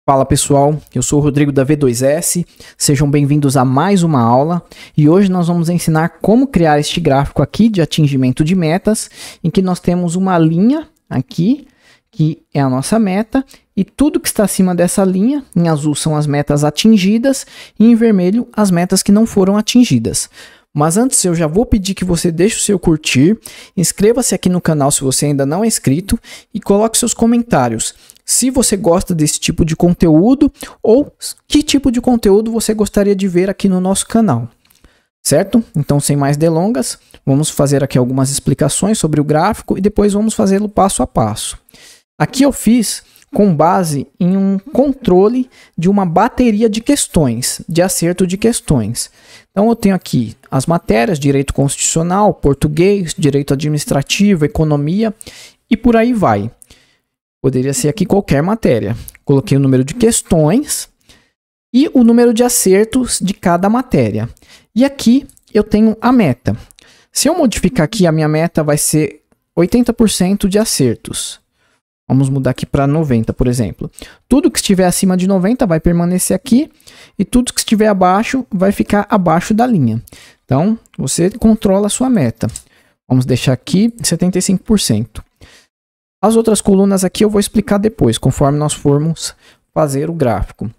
Fala pessoal, eu sou o Rodrigo da V2S, sejam bem-vindos a mais uma aula e hoje nós vamos ensinar como criar este gráfico aqui de atingimento de metas, em que nós temos uma linha aqui, que é a nossa meta, e tudo que está acima dessa linha, em azul são as metas atingidas e em vermelho as metas que não foram atingidas. Mas antes eu já vou pedir que você deixe o seu curtir, inscreva-se aqui no canal se você ainda não é inscrito e coloque seus comentários. Se você gosta desse tipo de conteúdo ou que tipo de conteúdo você gostaria de ver aqui no nosso canal, certo? Então, sem mais delongas, vamos fazer aqui algumas explicações sobre o gráfico e depois vamos fazê-lo passo a passo. Aqui eu fiz com base em um controle de uma bateria de questões, de acerto de questões. Então eu tenho aqui as matérias, direito constitucional, português, direito administrativo, economia e por aí vai. Poderia ser aqui qualquer matéria. Coloquei o número de questões e o número de acertos de cada matéria. E aqui eu tenho a meta. Se eu modificar aqui, a minha meta vai ser 80% de acertos. Vamos mudar aqui para 90, por exemplo. Tudo que estiver acima de 90 vai permanecer aqui e tudo que estiver abaixo vai ficar abaixo da linha. Então, você controla a sua meta. Vamos deixar aqui 75%. As outras colunas aqui eu vou explicar depois, conforme nós formos fazer o gráfico.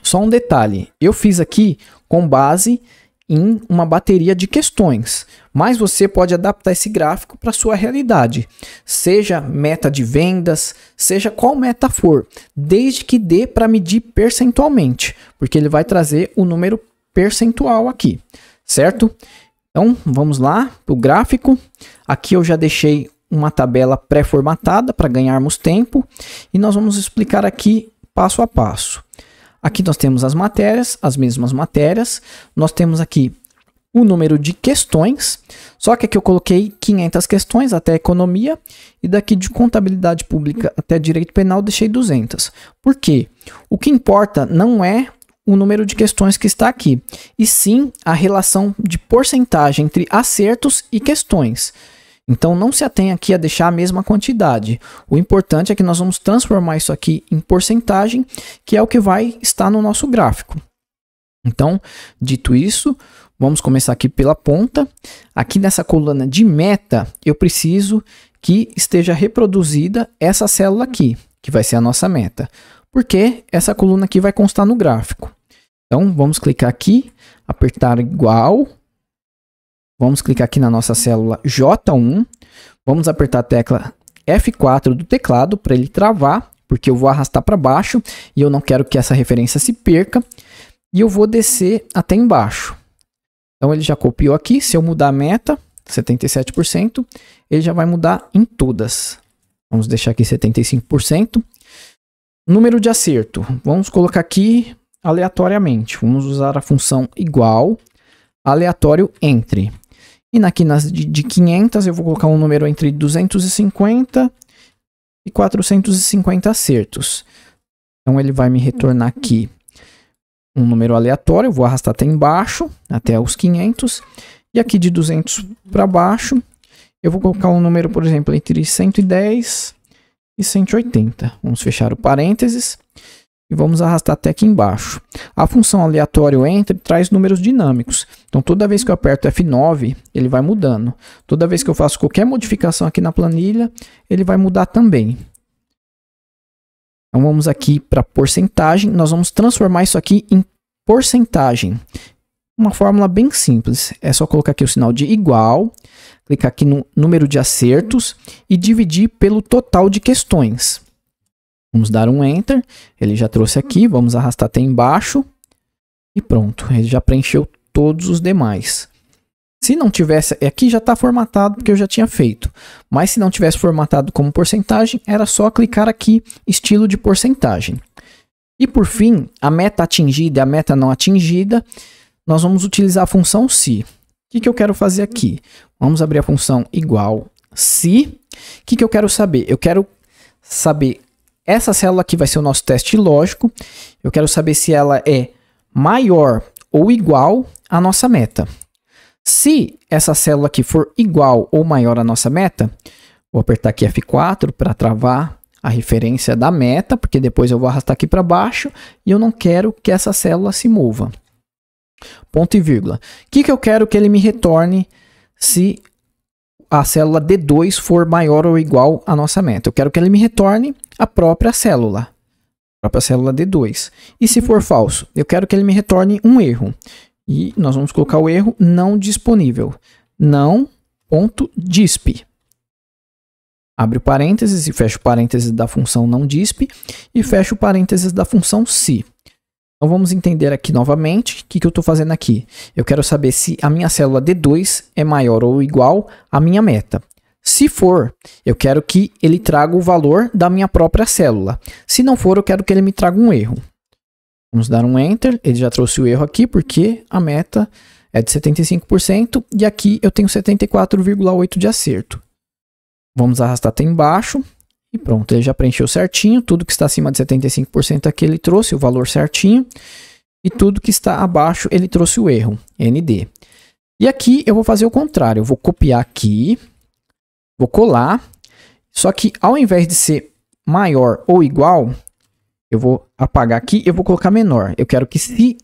Só um detalhe, eu fiz aqui com base em uma bateria de questões, mas você pode adaptar esse gráfico para a sua realidade, seja meta de vendas, seja qual meta for, desde que dê para medir percentualmente, porque ele vai trazer o número percentual aqui, certo? Então vamos lá para o gráfico. Aqui eu já deixei uma tabela pré-formatada para ganharmos tempo e nós vamos explicar aqui passo a passo. Aqui nós temos as matérias, as mesmas matérias, nós temos aqui o número de questões, só que aqui eu coloquei 500 questões até economia e daqui de contabilidade pública até direito penal deixei 200. Por quê? O que importa não é o número de questões que está aqui, e sim a relação de porcentagem entre acertos e questões. Então não se atenha aqui a deixar a mesma quantidade. O importante é que nós vamos transformar isso aqui em porcentagem, que é o que vai estar no nosso gráfico. Então, dito isso, vamos começar aqui pela ponta. Aqui nessa coluna de meta, eu preciso que esteja reproduzida essa célula aqui, que vai ser a nossa meta. Porque essa coluna aqui vai constar no gráfico. Então, vamos clicar aqui, apertar igual. Vamos clicar aqui na nossa célula J1, vamos apertar a tecla F4 do teclado para ele travar, porque eu vou arrastar para baixo e eu não quero que essa referência se perca. E eu vou descer até embaixo. Então ele já copiou aqui, se eu mudar a meta, 77%, ele já vai mudar em todas. Vamos deixar aqui 75%. Número de acerto, vamos colocar aqui aleatoriamente. Vamos usar a função igual, aleatório entre. E aqui nas de 500 eu vou colocar um número entre 250 e 450 acertos. Então ele vai me retornar aqui um número aleatório, eu vou arrastar até embaixo, até os 500. E aqui de 200 para baixo, eu vou colocar um número, por exemplo, entre 110 e 180. Vamos fechar o parênteses. E vamos arrastar até aqui embaixo. A função aleatório entre traz números dinâmicos. Então, toda vez que eu aperto F9, ele vai mudando. Toda vez que eu faço qualquer modificação aqui na planilha, ele vai mudar também. Então, vamos aqui para porcentagem. Nós vamos transformar isso aqui em porcentagem. Uma fórmula bem simples. É só colocar aqui o sinal de igual, clicar aqui no número de acertos e dividir pelo total de questões. Vamos dar um Enter, ele já trouxe aqui, vamos arrastar até embaixo e pronto, ele já preencheu todos os demais. Se não tivesse, aqui já está formatado porque eu já tinha feito, mas se não tivesse formatado como porcentagem, era só clicar aqui, estilo de porcentagem. E por fim, a meta atingida e a meta não atingida, nós vamos utilizar a função se. O que eu quero fazer aqui? Vamos abrir a função igual se. O que eu quero saber? Eu quero saber... Essa célula aqui vai ser o nosso teste lógico. Eu quero saber se ela é maior ou igual à nossa meta. Se essa célula aqui for igual ou maior à nossa meta, vou apertar aqui F4 para travar a referência da meta, porque depois eu vou arrastar aqui para baixo e eu não quero que essa célula se mova. Ponto e vírgula. O que eu quero que ele me retorne se a célula D2 for maior ou igual à nossa meta? Eu quero que ele me retorne a própria célula D2. E se for falso, eu quero que ele me retorne um erro. E nós vamos colocar o erro não disponível. Não.disp. Abre o parênteses e fecha o parênteses da função não disp e fecha o parênteses da função se. Então vamos entender aqui novamente o que eu estou fazendo aqui. Eu quero saber se a minha célula D2 é maior ou igual à minha meta. Se for, eu quero que ele traga o valor da minha própria célula. Se não for, eu quero que ele me traga um erro. Vamos dar um Enter. Ele já trouxe o erro aqui porque a meta é de 75% e aqui eu tenho 74,8% de acerto. Vamos arrastar até embaixo e pronto, ele já preencheu certinho. Tudo que está acima de 75% aqui ele trouxe o valor certinho e tudo que está abaixo ele trouxe o erro, ND. E aqui eu vou fazer o contrário, eu vou copiar aqui, vou colar, só que ao invés de ser maior ou igual, eu vou apagar aqui e eu vou colocar menor. Eu quero que se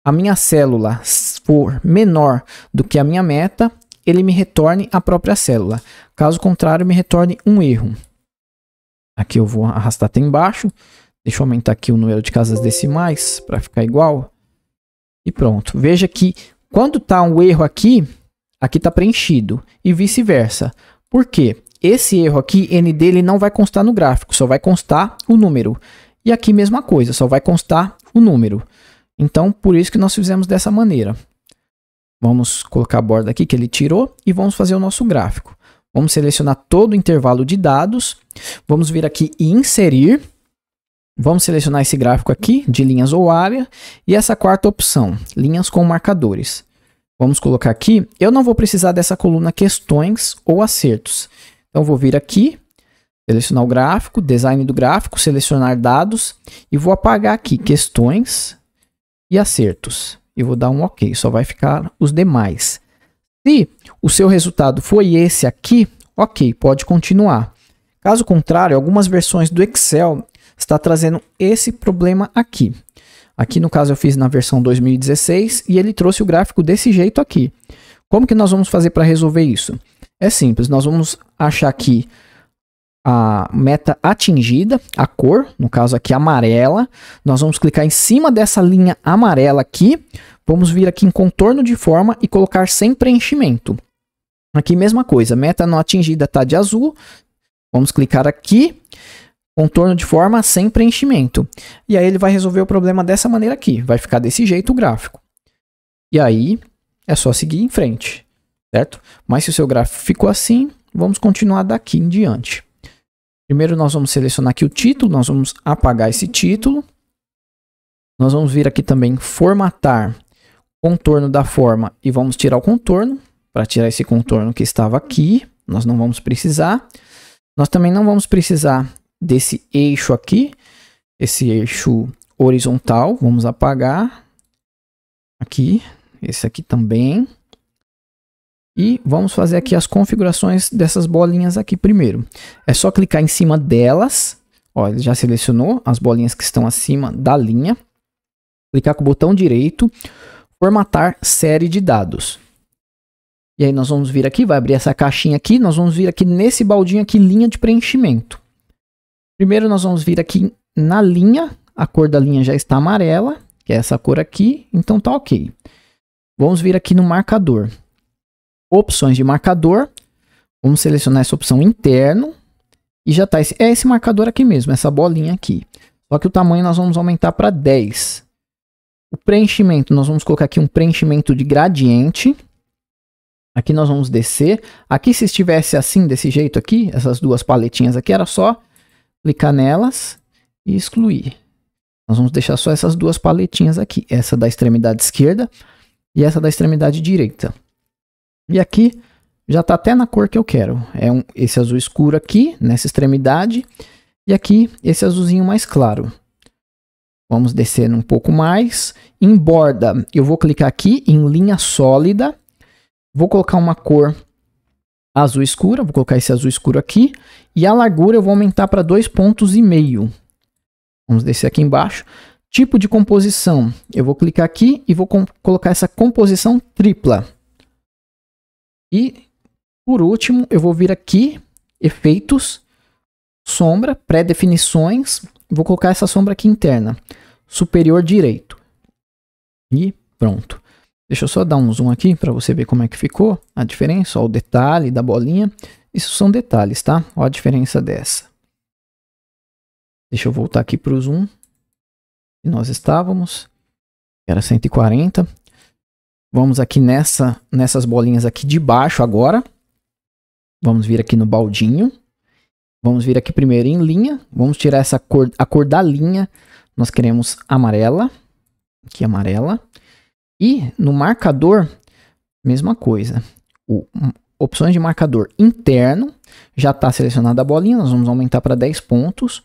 a minha célula for menor do que a minha meta, ele me retorne a própria célula. Caso contrário, me retorne um erro. Aqui eu vou arrastar até embaixo. Deixa eu aumentar aqui o número de casas decimais para ficar igual. E pronto. Veja que quando está um erro aqui, aqui está preenchido. E vice-versa. Por quê? Esse erro aqui, N dele não vai constar no gráfico. Só vai constar o número. E aqui mesma coisa, só vai constar o número. Então, por isso que nós fizemos dessa maneira. Vamos colocar a borda aqui que ele tirou e vamos fazer o nosso gráfico. Vamos selecionar todo o intervalo de dados. Vamos vir aqui e inserir. Vamos selecionar esse gráfico aqui de linhas ou área. E essa quarta opção, linhas com marcadores. Vamos colocar aqui. Eu não vou precisar dessa coluna questões ou acertos. Então, vou vir aqui, selecionar o gráfico, design do gráfico, selecionar dados. E vou apagar aqui questões e acertos. E vou dar um OK, só vai ficar os demais. Se o seu resultado foi esse aqui, OK, pode continuar. Caso contrário, algumas versões do Excel está trazendo esse problema aqui. Aqui no caso eu fiz na versão 2016 e ele trouxe o gráfico desse jeito aqui. Como que nós vamos fazer para resolver isso? É simples, nós vamos achar aqui a meta atingida, a cor, no caso aqui amarela. Nós vamos clicar em cima dessa linha amarela aqui. Vamos vir aqui em contorno de forma e colocar sem preenchimento. Aqui mesma coisa, meta não atingida está de azul. Vamos clicar aqui, contorno de forma sem preenchimento. E aí ele vai resolver o problema dessa maneira aqui. Vai ficar desse jeito o gráfico. E aí é só seguir em frente, certo? Mas se o seu gráfico ficou assim, vamos continuar daqui em diante. Primeiro nós vamos selecionar aqui o título, nós vamos apagar esse título. Nós vamos vir aqui também formatar contorno da forma e vamos tirar o contorno. Para tirar esse contorno que estava aqui, nós não vamos precisar. Nós também não vamos precisar desse eixo aqui, esse eixo horizontal, vamos apagar. Aqui, esse aqui também. E vamos fazer aqui as configurações dessas bolinhas aqui primeiro. É só clicar em cima delas. Ó, ele já selecionou as bolinhas que estão acima da linha. Clicar com o botão direito, formatar série de dados. E aí nós vamos vir aqui, vai abrir essa caixinha aqui, nós vamos vir aqui nesse baldinho aqui, linha de preenchimento. Primeiro nós vamos vir aqui na linha, a cor da linha já está amarela, que é essa cor aqui, então tá ok. Vamos vir aqui no marcador. Opções de marcador, vamos selecionar essa opção interno, e já está, esse marcador aqui mesmo, essa bolinha aqui. Só que o tamanho nós vamos aumentar para 10. O preenchimento, nós vamos colocar aqui um preenchimento de gradiente. Aqui nós vamos descer. Aqui se estivesse assim, desse jeito aqui, essas duas paletinhas aqui, era só clicar nelas e excluir. Nós vamos deixar só essas duas paletinhas aqui. Essa da extremidade esquerda e essa da extremidade direita. E aqui já está até na cor que eu quero. É esse azul escuro aqui, nessa extremidade. E aqui, esse azulzinho mais claro. Vamos descer um pouco mais. Em borda, eu vou clicar aqui em linha sólida. Vou colocar uma cor azul escura, vou colocar esse azul escuro aqui. E a largura eu vou aumentar para 2,5 pontos. Vamos descer aqui embaixo. Tipo de composição, eu vou clicar aqui e vou colocar essa composição tripla. E, por último, eu vou vir aqui, efeitos, sombra, pré-definições. Vou colocar essa sombra aqui interna, superior direito. E pronto. Deixa eu só dar um zoom aqui para você ver como é que ficou a diferença. Ó, o detalhe da bolinha. Isso são detalhes, tá? Olha a diferença dessa. Deixa eu voltar aqui para o zoom. E nós estávamos. Era 140. Vamos aqui nessas bolinhas aqui de baixo agora. Vamos vir aqui no baldinho. Vamos vir aqui primeiro em linha. Vamos tirar essa cor, a cor da linha. Nós queremos amarela. Aqui amarela. E no marcador, mesma coisa. Opções de marcador interno. Já está selecionada a bolinha. Nós vamos aumentar para 10 pontos.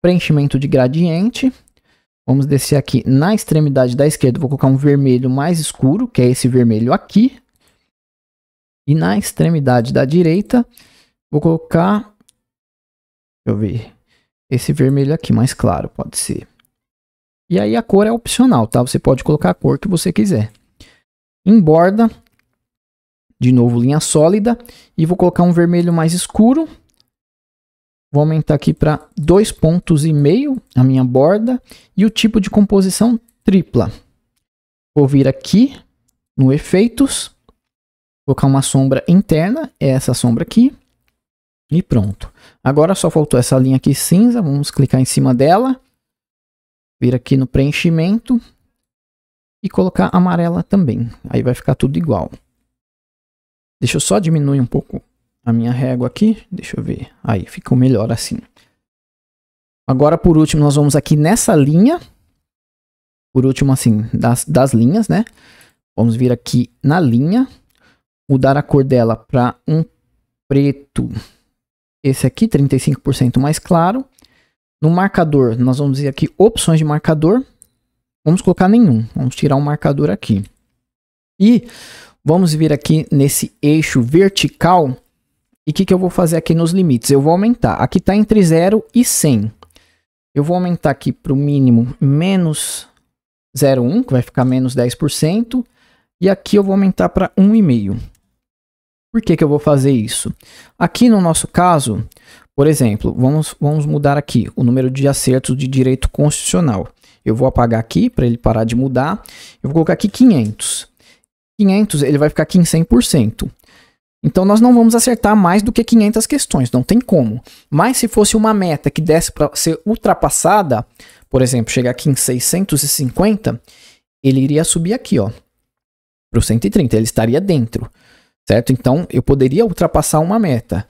Preenchimento de gradiente. Vamos descer aqui na extremidade da esquerda. Vou colocar um vermelho mais escuro, que é esse vermelho aqui. E na extremidade da direita, vou colocar... Deixa eu ver. Esse vermelho aqui, mais claro, pode ser. E aí a cor é opcional, tá? Você pode colocar a cor que você quiser. Em borda, de novo linha sólida. E vou colocar um vermelho mais escuro. Vou aumentar aqui para 2,5 pontos a minha borda. E o tipo de composição tripla. Vou vir aqui no efeitos. Colocar uma sombra interna. É essa sombra aqui. E pronto. Agora só faltou essa linha aqui cinza. Vamos clicar em cima dela. Vir aqui no preenchimento. E colocar amarela também. Aí vai ficar tudo igual. Deixa eu só diminuir um pouco a minha régua aqui. Deixa eu ver. Aí ficou melhor assim. Agora por último nós vamos aqui nessa linha. Por último assim das linhas, né? Vamos vir aqui na linha. Mudar a cor dela para um preto. Esse aqui 35% mais claro. No marcador, nós vamos ir aqui, opções de marcador. Vamos colocar nenhum. Vamos tirar um marcador aqui. E vamos vir aqui nesse eixo vertical. E o que eu vou fazer aqui nos limites? Eu vou aumentar. Aqui está entre 0 e 100. Eu vou aumentar aqui para o mínimo menos 0,1, que vai ficar menos 10%. E aqui eu vou aumentar para 1,5. Por que eu vou fazer isso? Aqui no nosso caso... Por exemplo, vamos mudar aqui o número de acertos de direito constitucional. Eu vou apagar aqui para ele parar de mudar. Eu vou colocar aqui 500. 500 ele vai ficar aqui em 100%. Então nós não vamos acertar mais do que 500 questões, não tem como. Mas se fosse uma meta que desse para ser ultrapassada, por exemplo, chegar aqui em 650, ele iria subir aqui, ó, para o 130, ele estaria dentro, certo? Então eu poderia ultrapassar uma meta.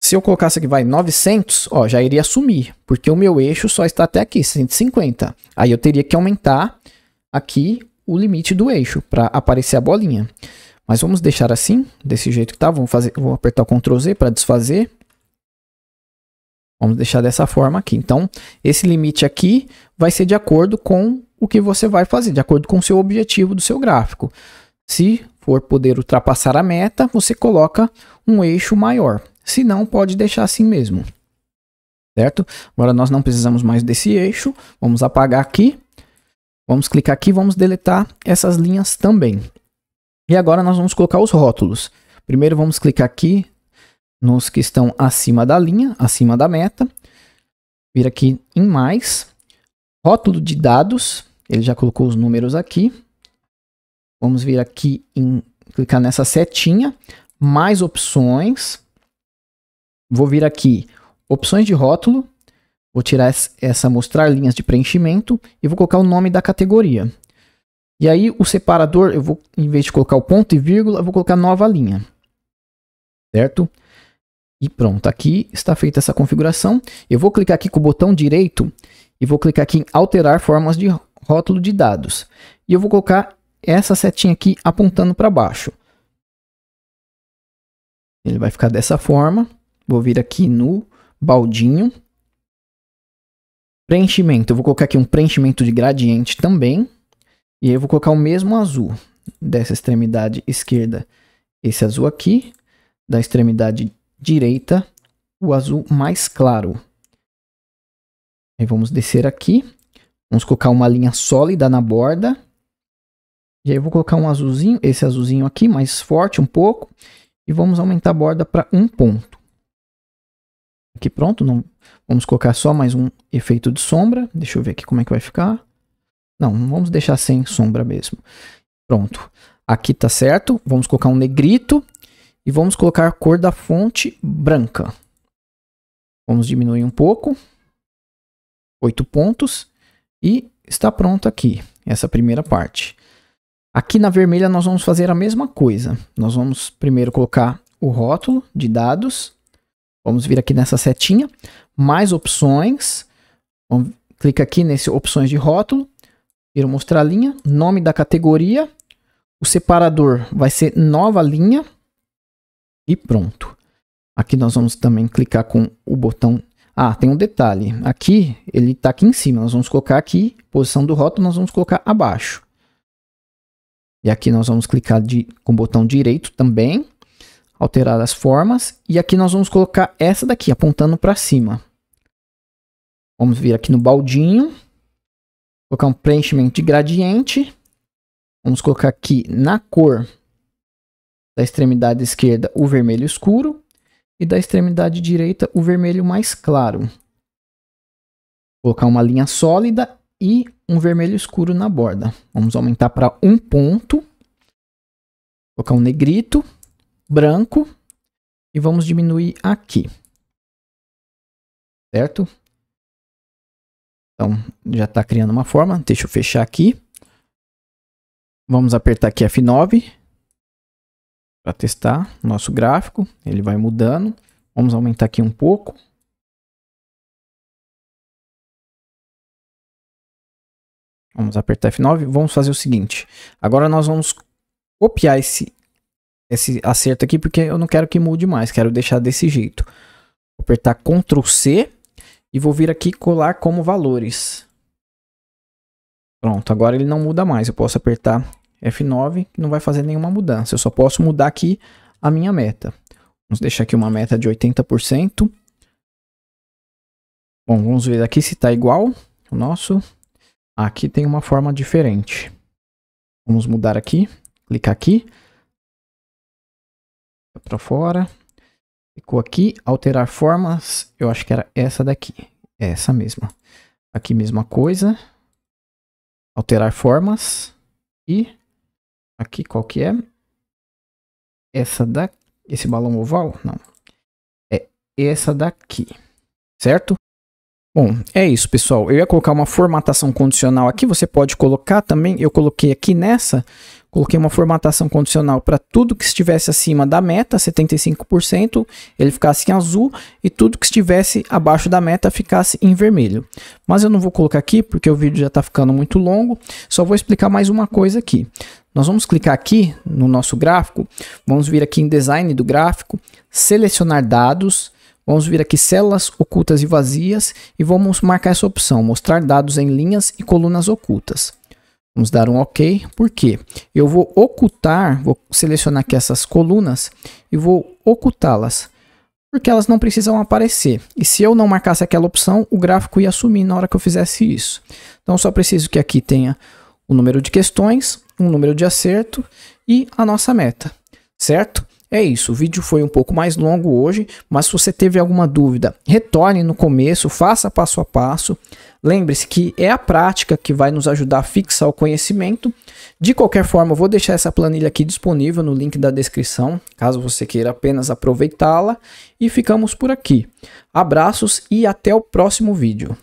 Se eu colocasse aqui, vai, 900, ó, já iria sumir, porque o meu eixo só está até aqui, 150. Aí eu teria que aumentar aqui o limite do eixo para aparecer a bolinha. Mas vamos deixar assim, desse jeito que tá. Vou apertar o Ctrl Z para desfazer. Vamos deixar dessa forma aqui. Então, esse limite aqui vai ser de acordo com o que você vai fazer, de acordo com o seu objetivo do seu gráfico. Se for poder ultrapassar a meta, você coloca um eixo maior. Se não, pode deixar assim mesmo. Certo? Agora nós não precisamos mais desse eixo. Vamos apagar aqui. Vamos clicar aqui e vamos deletar essas linhas também. E agora nós vamos colocar os rótulos. Primeiro vamos clicar aqui nos que estão acima da linha, acima da meta. Vir aqui em mais. Rótulo de dados. Ele já colocou os números aqui. Vamos vir aqui em clicar nessa setinha. Mais opções. Vou vir aqui, opções de rótulo, vou tirar essa mostrar linhas de preenchimento e vou colocar o nome da categoria. E aí o separador, eu vou, em vez de colocar o ponto e vírgula, eu vou colocar nova linha. Certo? E pronto, aqui está feita essa configuração. Eu vou clicar aqui com o botão direito e vou clicar aqui em alterar formas de rótulo de dados. E eu vou colocar essa setinha aqui apontando para baixo. Ele vai ficar dessa forma. Vou vir aqui no baldinho. Preenchimento. Eu vou colocar aqui um preenchimento de gradiente também. E aí eu vou colocar o mesmo azul. Dessa extremidade esquerda, esse azul aqui. da extremidade direita o azul mais claro. Aí vamos descer aqui. Vamos colocar uma linha sólida na borda. E aí eu vou colocar um azulzinho, esse azulzinho aqui, mais forte um pouco. E vamos aumentar a borda para 1 ponto. Aqui pronto. Não, vamos colocar só mais um efeito de sombra. Deixa eu ver aqui como é que vai ficar. Não, vamos deixar sem sombra mesmo. Pronto. Aqui tá certo. Vamos colocar um negrito. E vamos colocar a cor da fonte branca. Vamos diminuir um pouco. 8 pontos. E está pronto aqui, essa primeira parte. Aqui na vermelha nós vamos fazer a mesma coisa. Nós vamos primeiro colocar o rótulo de dados. Vamos vir aqui nessa setinha. Mais opções. Clica aqui nesse opções de rótulo. Vira mostrar linha. Nome da categoria. O separador vai ser nova linha. E pronto. Aqui nós vamos também clicar com o botão. Ah, tem um detalhe. Aqui, ele está aqui em cima. Nós vamos colocar aqui, posição do rótulo, nós vamos colocar abaixo. E aqui nós vamos clicar com o botão direito também. Alterar as formas. E aqui nós vamos colocar essa daqui, apontando para cima. Vamos vir aqui no baldinho. Colocar um preenchimento de gradiente. Vamos colocar aqui na cor da extremidade esquerda o vermelho escuro. E da extremidade direita o vermelho mais claro. Colocar uma linha sólida e um vermelho escuro na borda. Vamos aumentar para 1 ponto. Colocar um negrito, branco. E vamos diminuir aqui. Certo? Então já está criando uma forma. Deixa eu fechar aqui. Vamos apertar aqui F9. Para testar o nosso gráfico, ele vai mudando. Vamos aumentar aqui um pouco. Vamos apertar F9. Vamos fazer o seguinte. Agora nós vamos copiar esse acerto aqui, porque eu não quero que mude mais. Quero deixar desse jeito. Vou apertar Ctrl C e vou vir aqui colar como valores. Pronto, agora ele não muda mais. Eu posso apertar F9, que não vai fazer nenhuma mudança. Eu só posso mudar aqui a minha meta. Vamos deixar aqui uma meta de 80%. Bom, vamos ver aqui se está igual o nosso. Aqui tem uma forma diferente. Vamos mudar aqui. Clicar aqui. Para fora. Ficou aqui. Alterar formas. Eu acho que era essa daqui. Essa mesma. Aqui mesma coisa. Alterar formas. E aqui qual que é? Essa daqui. Esse balão oval? Não. É essa daqui. Certo? Bom, é isso, pessoal. Eu ia colocar uma formatação condicional aqui. Você pode colocar também. Eu coloquei aqui nessa. Coloquei uma formatação condicional para tudo que estivesse acima da meta, 75%, ele ficasse em azul. E tudo que estivesse abaixo da meta ficasse em vermelho. Mas eu não vou colocar aqui porque o vídeo já está ficando muito longo. Só vou explicar mais uma coisa aqui. Nós vamos clicar aqui no nosso gráfico. Vamos vir aqui em design do gráfico. Selecionar dados. Vamos vir aqui células ocultas e vazias. E vamos marcar essa opção. Mostrar dados em linhas e colunas ocultas. Vamos dar um OK. Por quê? Eu vou ocultar. Vou selecionar aqui essas colunas. E vou ocultá-las. Porque elas não precisam aparecer. E se eu não marcasse aquela opção, o gráfico ia sumir na hora que eu fizesse isso. Então eu só preciso que aqui tenha o número de questões, um número de acerto e a nossa meta, certo? É isso, o vídeo foi um pouco mais longo hoje, mas se você teve alguma dúvida, retorne no começo, faça passo a passo. Lembre-se que é a prática que vai nos ajudar a fixar o conhecimento. De qualquer forma, eu vou deixar essa planilha aqui disponível no link da descrição, caso você queira apenas aproveitá-la. E ficamos por aqui. Abraços e até o próximo vídeo.